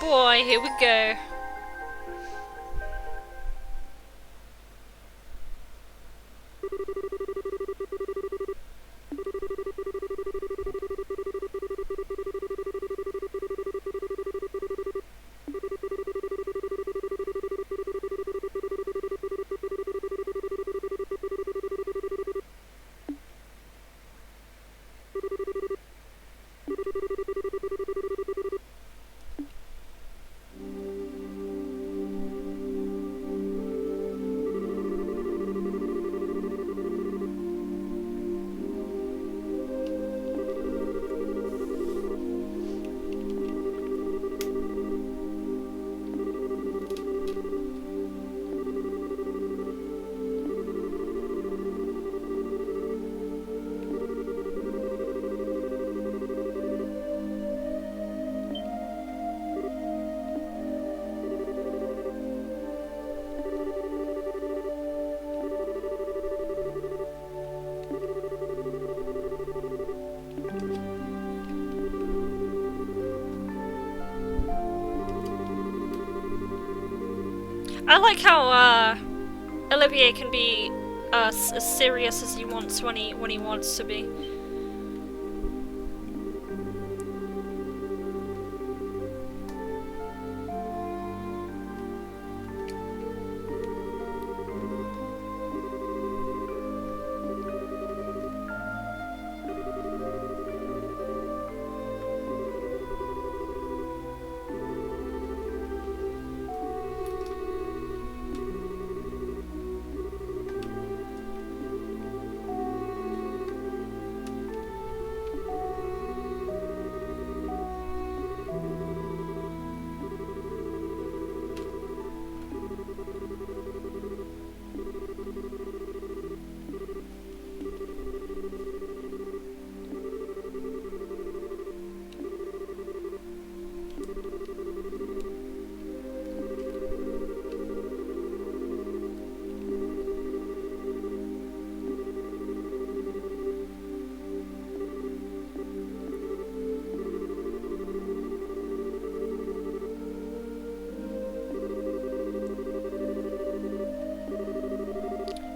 boy, here we go. I like how Olivier can be as serious as he wants when he wants to be.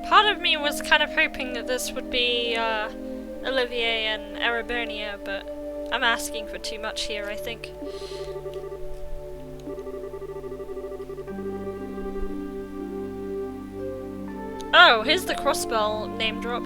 Part of me was kind of hoping that this would be Olivier and Arabonia, but I'm asking for too much here, I think. Oh, here's the crossbell name drop.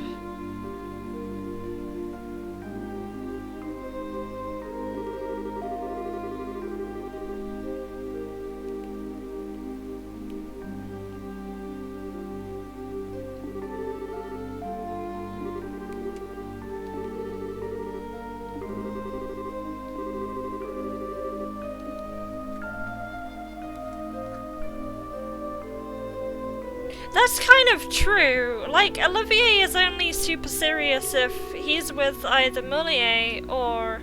That's kind of true. Like, Olivier is only super serious if he's with either Molière or,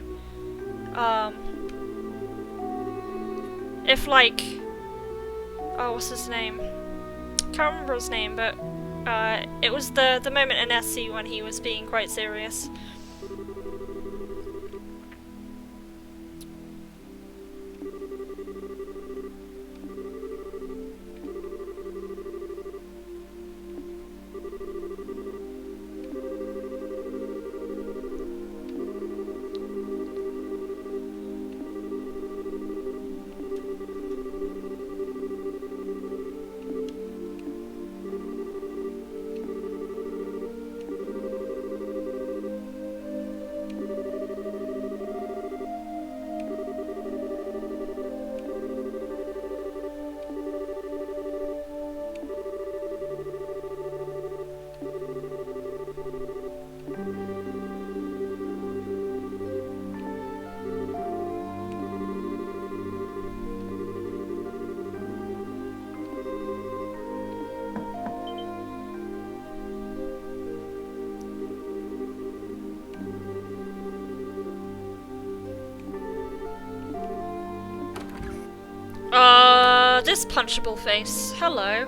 if, like, oh, what's his name? Can't remember his name, but, it was the moment in SC when he was being quite serious. This punchable face. Hello.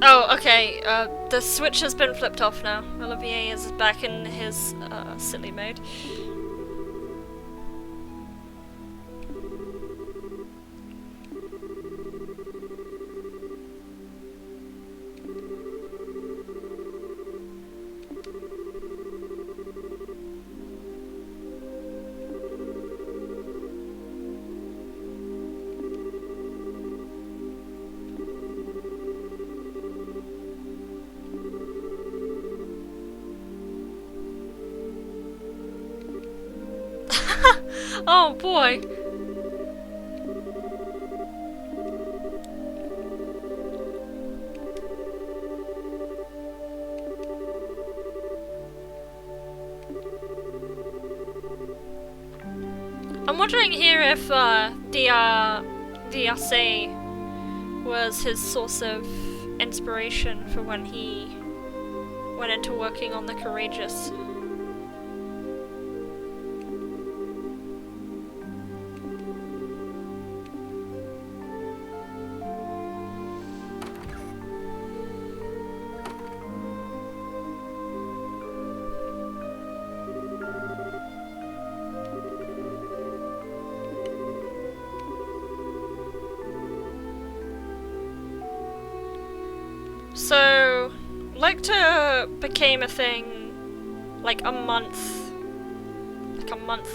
Oh, okay. The switch has been flipped off now. Olivier is back in his silly mode. Oh boy. I'm wondering here if the essay was his source of inspiration for when he went into working on the Courageous. So, Lecter became a thing like a month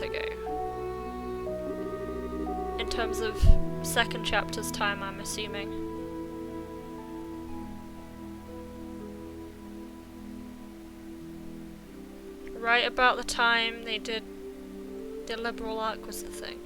ago. In terms of second chapter's time, I'm assuming. Right about the time they did the liberal arc was the thing.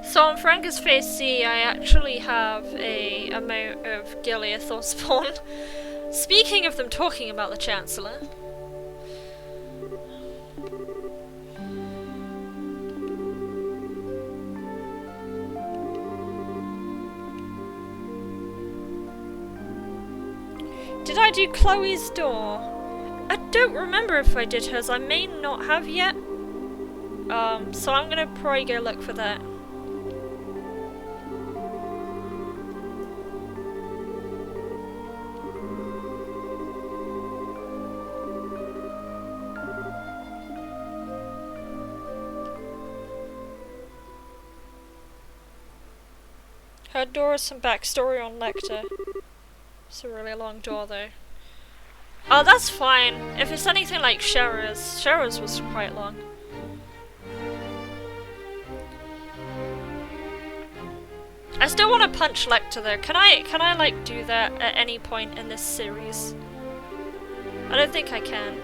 So on Franca's face C, I actually have a emote of Gileath or Spawn. Speaking of them talking about the Chancellor. Did I do Chloe's door? I don't remember if I did hers. I may not have yet. So I'm gonna probably go look for that. Her door has some backstory on Lecter. It's a really long door though. Oh, that's fine. If it's anything like Shera's was quite long. I still want to punch Lecter though. Can I like do that at any point in this series? I don't think I can.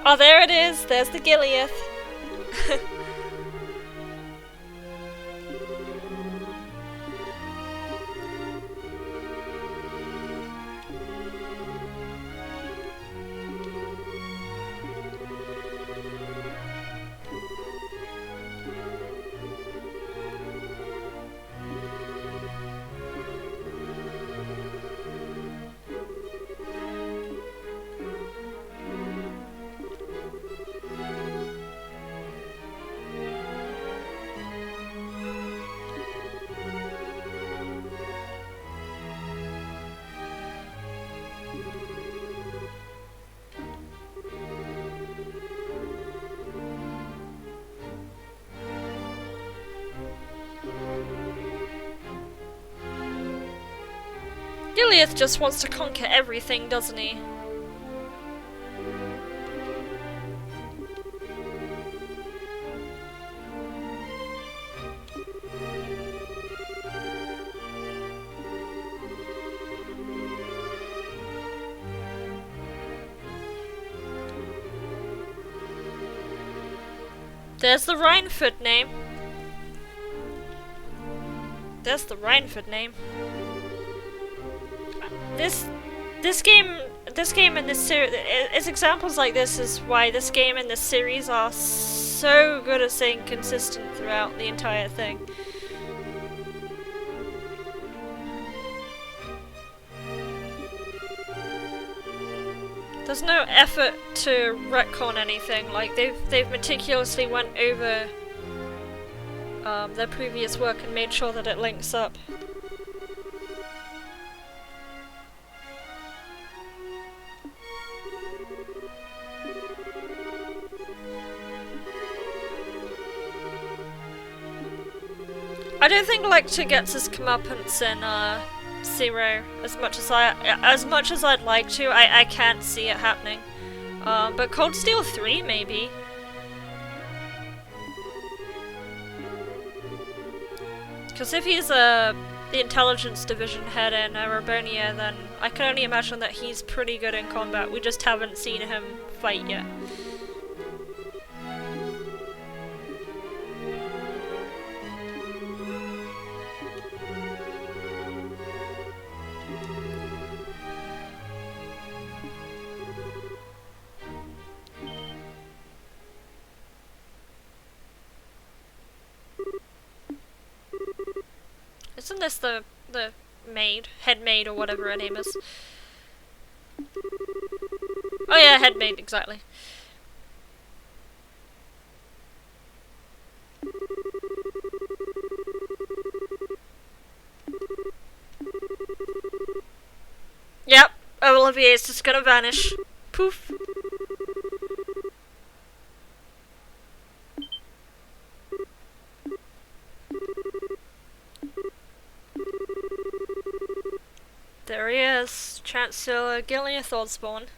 Oh, there it is! There's the Gileath! Gileath just wants to conquer everything, doesn't he? There's the Rhineford name. There's the Rhineford name. This game and this series, it's examples like this is why this game and this series are so good at staying consistent throughout the entire thing. There's no effort to retcon anything. Like they've meticulously went over their previous work and made sure that it links up. I don't think Lecter gets his comeuppance in Zero as much as I'd like to. I can't see it happening. But Cold Steel 3 maybe. Because if he's the intelligence division head in Arabonia, then I can only imagine that he's pretty good in combat. We just haven't seen him fight yet. Isn't this the maid? Head maid or whatever her name is. Oh yeah, head maid, exactly. Yep, Olivier's just gonna vanish. Poof. There he is, Chancellor Gillia Thorspawn.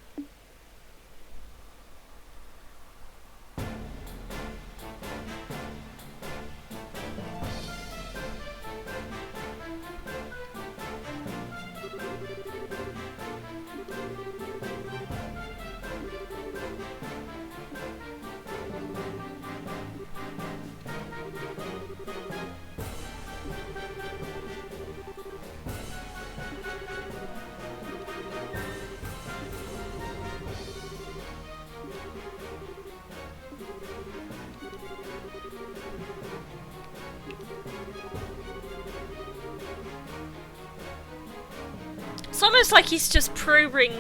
It's almost like he's just probing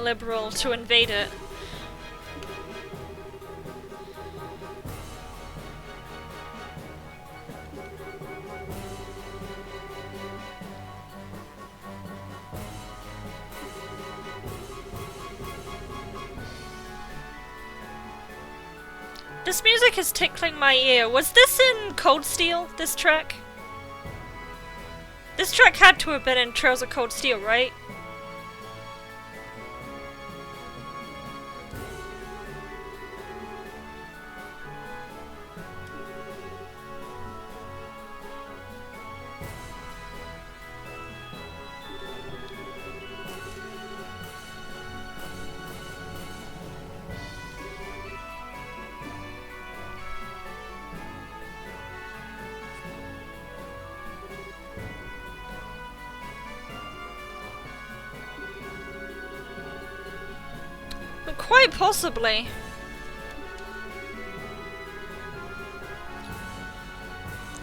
Liberal to invade it. This music is tickling my ear. Was this in Cold Steel, this track? This track had to have been in Trails of Cold Steel, right? Quite possibly.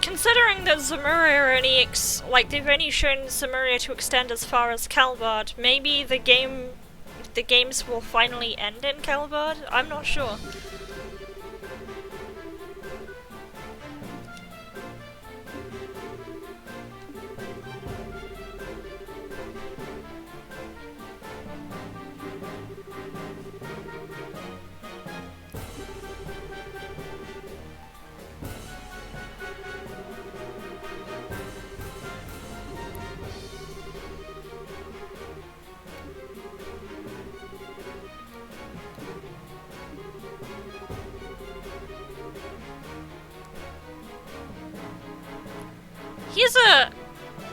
Considering that Zemuria are only they've only shown Zemuria to extend as far as Calvard, maybe the games will finally end in Calvard? I'm not sure.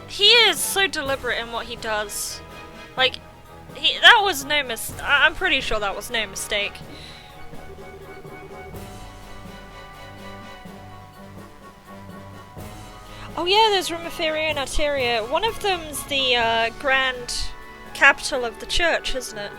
He is so deliberate in what he does. Like, that was no I'm pretty sure that was no mistake. Oh yeah, there's Rumeferia and Arteria. One of them's the grand capital of the church, isn't it?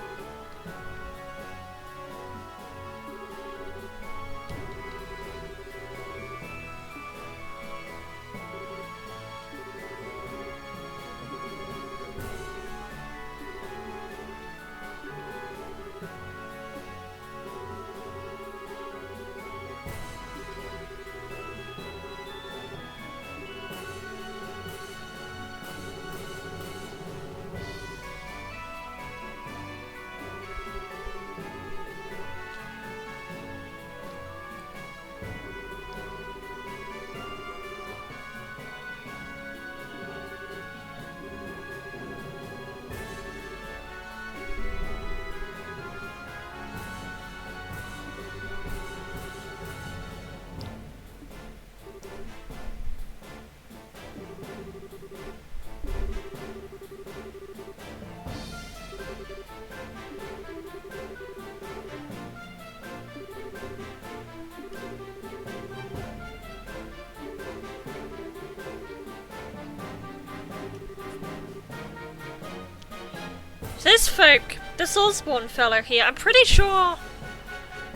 This Osborne fella here, I'm pretty sure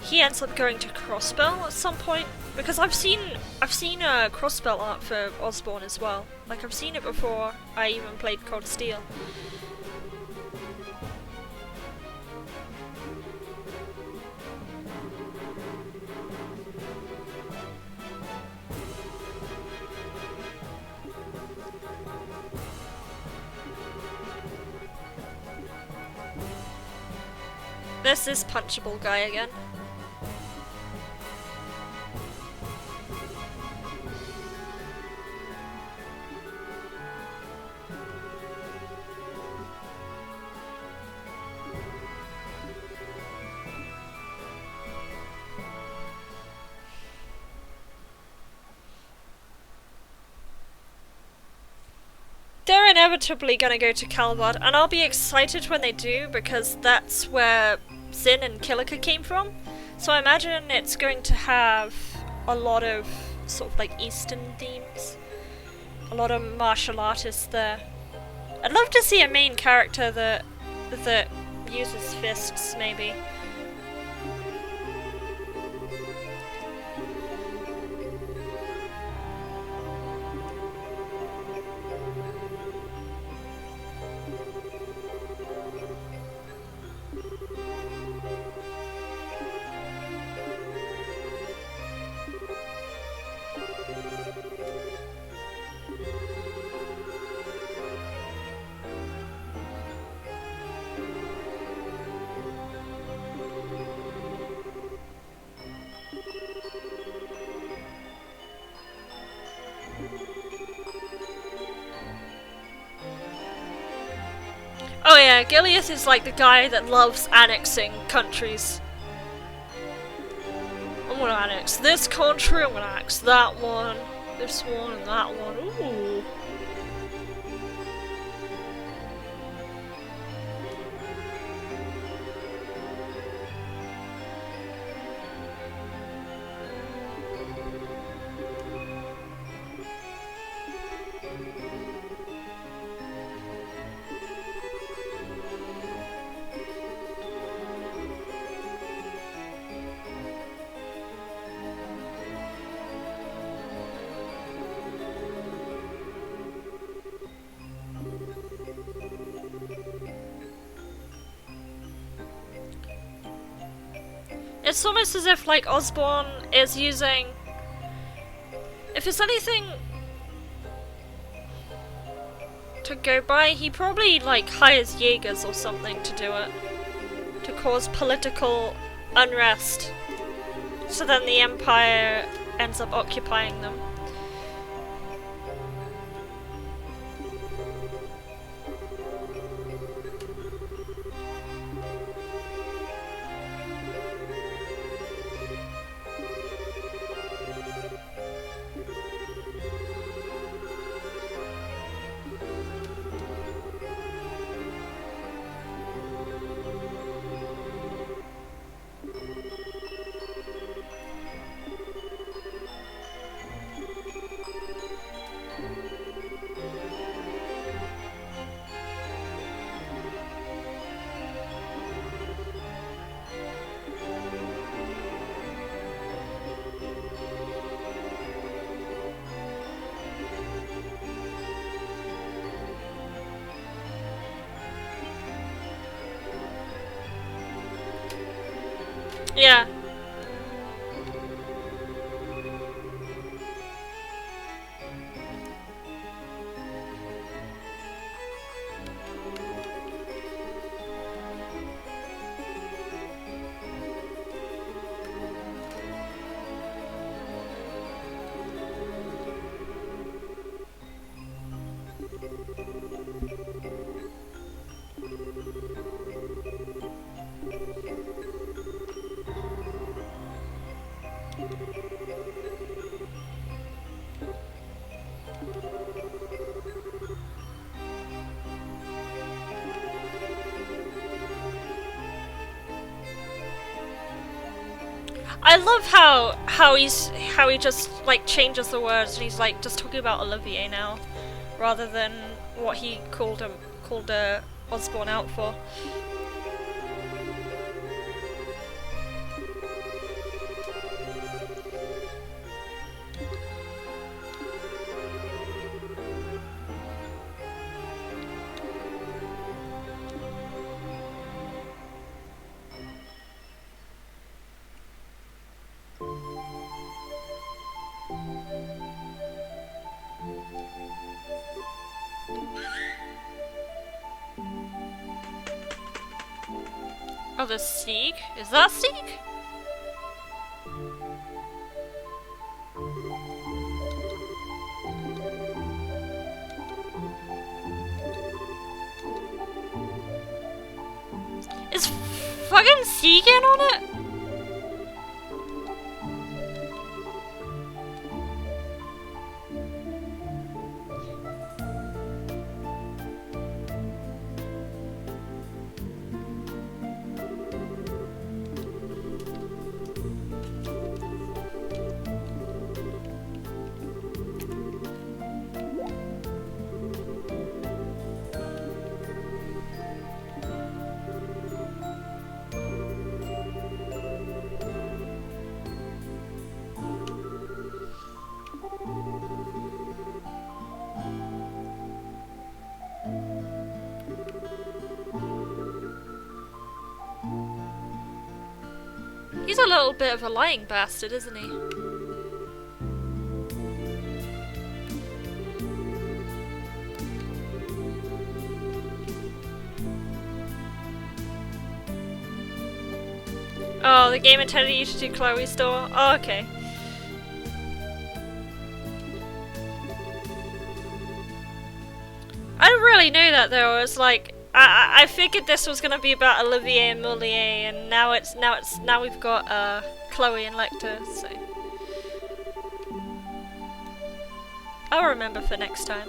he ends up going to Crossbell at some point, because I've seen a Crossbell art for Osborne as well. Like, I've seen it before I even played Cold Steel. There's this punchable guy again. They're inevitably gonna go to Calvard, and I'll be excited when they do, because that's where Zin and Kilika came from. So I imagine it's going to have a lot of sort of like Eastern themes. A lot of martial artists there. I'd love to see a main character that uses fists, maybe. Oh yeah, Gileath is like the guy that loves annexing countries. I'm gonna annex this country, I'm gonna annex that one, this one and that one. Ooh. It's almost as if, like, Osborne is using... If it's anything to go by, he probably, like, hires Jaegers or something to do it. To cause political unrest. So then the Empire ends up occupying them. Yeah. I love how he just like changes the words and he's like just talking about Olivier now, rather than what he called Osborne out for. Oh, the Sieg? Is that Sieg? Is fucking Sieg in on it? He's a little bit of a lying bastard, isn't he? Oh, the game intended you to do Chloe's door? Oh, okay. I didn't really know that though. It's like I figured this was gonna be about Olivier and Moulier, and now we've got Chloe and Lecter. So I'll remember for next time.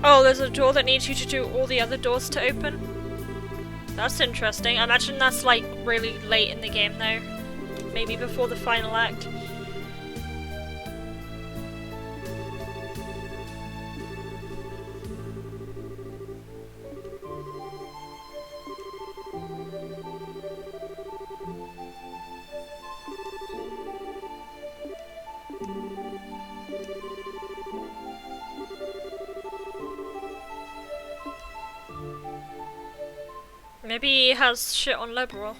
Oh, there's a door that needs you to do all the other doors to open? That's interesting. I imagine that's like really late in the game though. Maybe before the final act. Maybe he has shit on Liberal.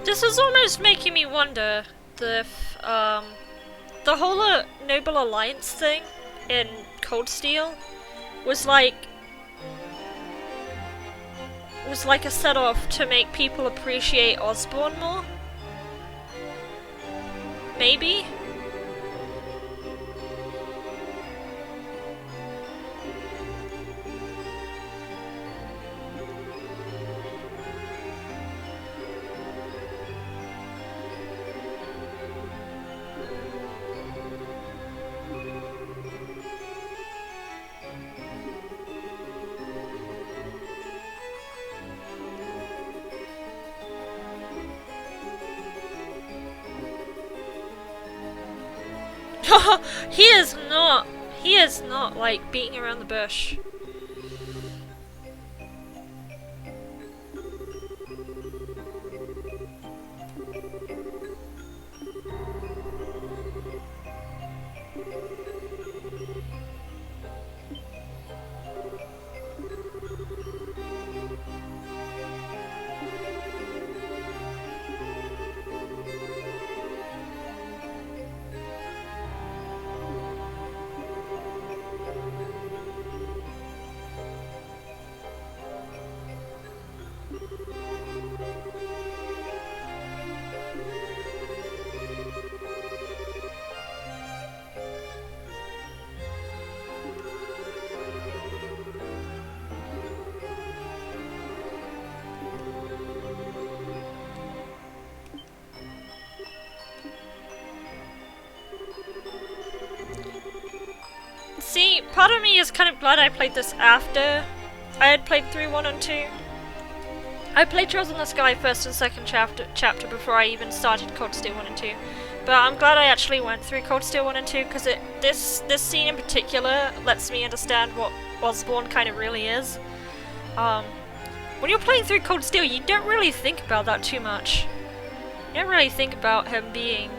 This is almost making me wonder if the whole Noble Alliance thing in Cold Steel was like a set-off to make people appreciate Osborn more? Maybe? He is not like beating around the bush. See, part of me is kind of glad I played this after I had played through 1 and 2. I played Trails in the Sky first and second chapter before I even started Cold Steel 1 and 2. But I'm glad I actually went through Cold Steel 1 and 2 because this scene in particular lets me understand what Osborn kind of really is. When you're playing through Cold Steel, you don't really think about that too much. You don't really think about him being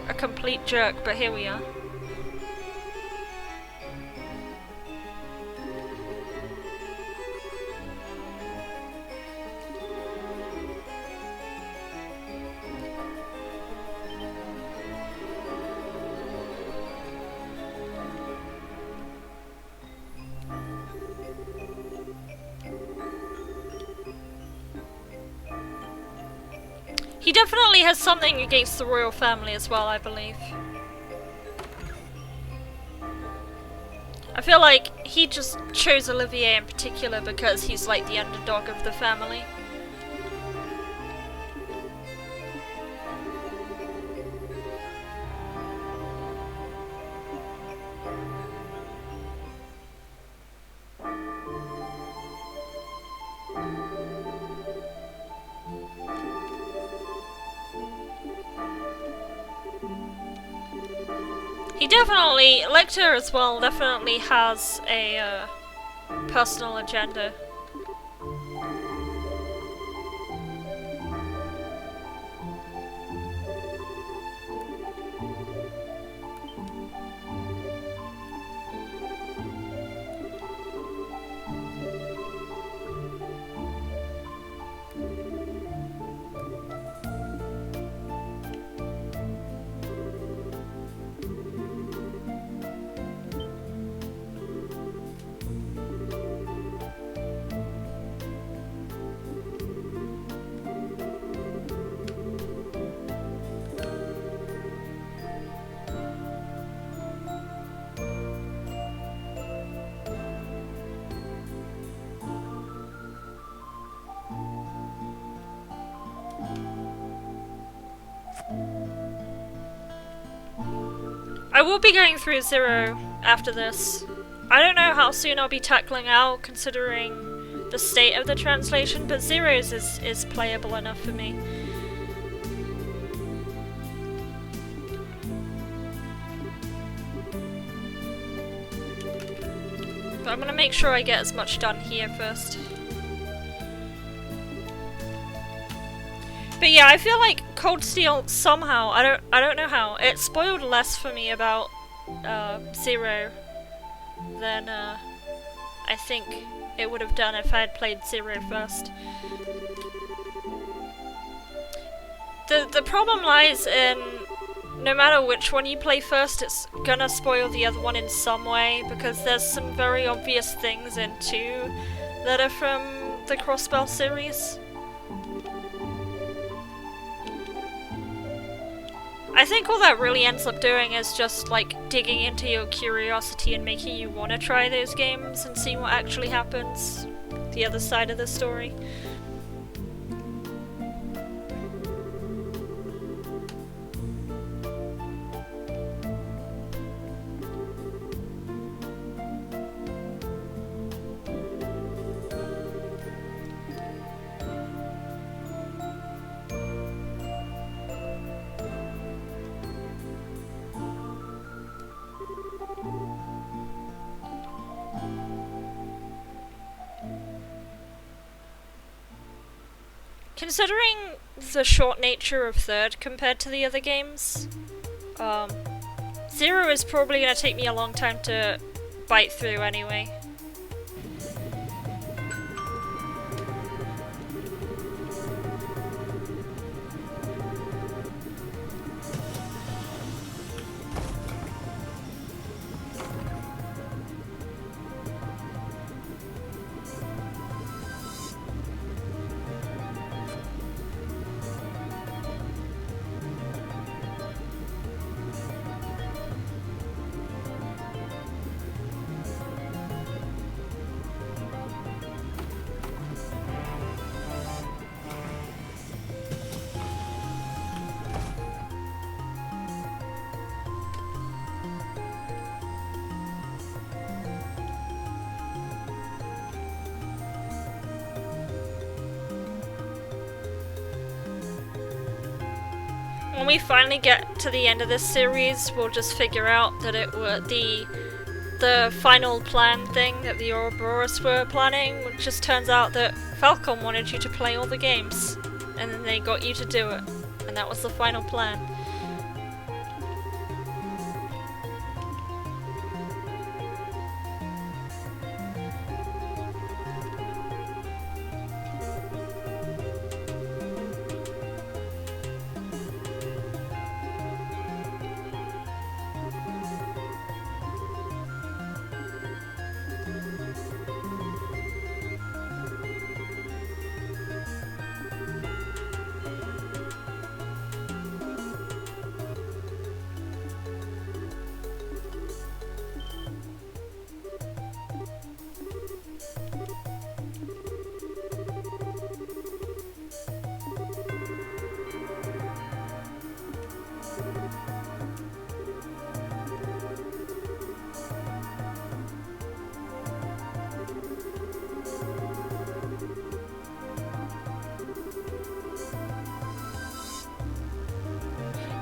a complete jerk, but here we are. He definitely has something against the royal family as well, I believe. I feel like he just chose Olivier in particular because he's like the underdog of the family. He definitely, Lecter as well, definitely has a personal agenda. I will be going through Zero after this. I don't know how soon I'll be tackling out, considering the state of the translation, but Zero's is playable enough for me. But I'm gonna make sure I get as much done here first. But yeah, I feel like Cold Steel somehow, I don't know how, it spoiled less for me about Zero than I think it would have done if I had played Zero first. The problem lies in no matter which one you play first, it's gonna spoil the other one in some way, because there's some very obvious things in 2 that are from the Crossbell series. I think all that really ends up doing is just like digging into your curiosity and making you want to try those games and see what actually happens, the other side of the story. Considering the short nature of 3rd compared to the other games, 0 is probably going to take me a long time to bite through anyway. When we finally get to the end of this series, we'll just figure out that it was the final plan thing that the Ouroboros were planning, which just turns out that Falcom wanted you to play all the games, and then they got you to do it, and that was the final plan.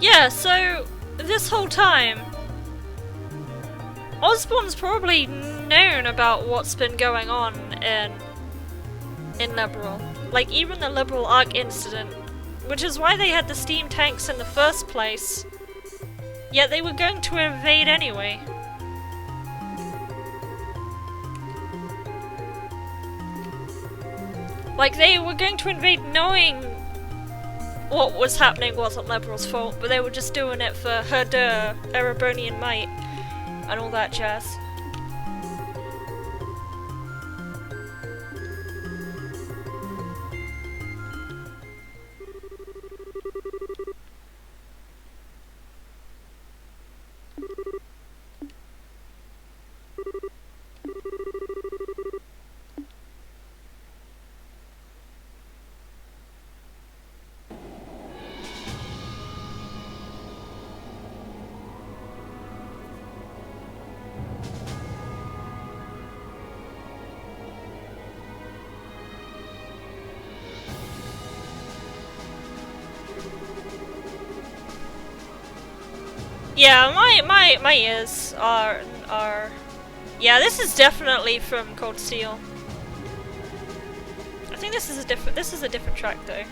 Yeah, so this whole time, Osborne's probably known about what's been going on in Liberal. Like, even the Liberal Arc incident, which is why they had the steam tanks in the first place, yet they were going to invade anyway. Like, they were going to invade knowing what was happening wasn't Liberal's fault, but they were just doing it for her Erebonian might and all that jazz. Yeah, my ears are yeah, this is definitely from Cold Steel. I think this is a different track though.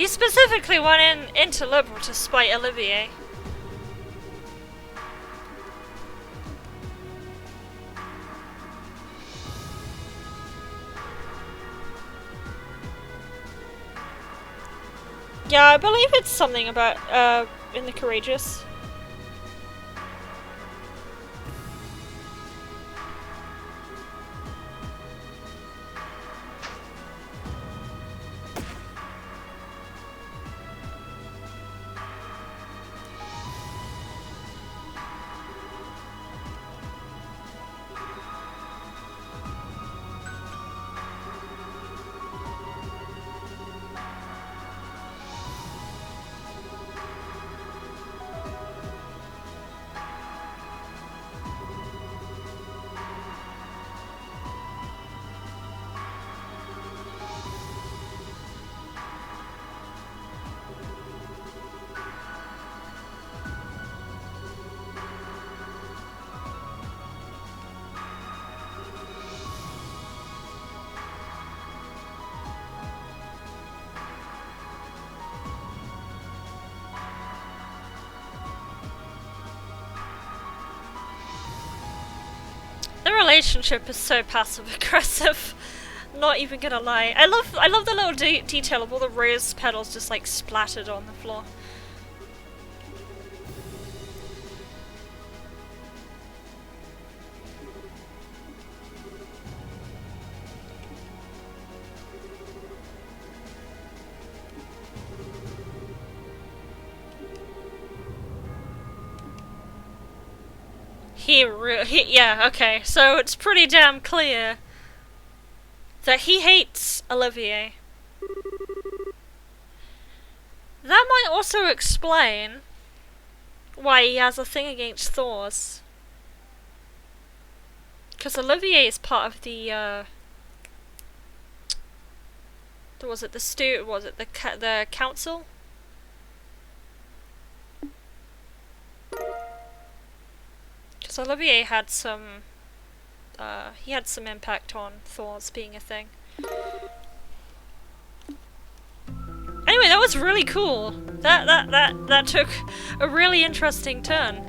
He specifically went into Liberal to spite Olivier. Yeah, I believe it's something about, in the Courageous. The relationship is so passive aggressive. Not even gonna lie. I love the little detail of all the rose petals just like splattered on the floor. Yeah, okay, so it's pretty damn clear that he hates Olivier. That might also explain why he has a thing against Thors. Because Olivier is part of the the council? Because Olivier had some impact on Thors being a thing. Anyway, that was really cool. That took a really interesting turn.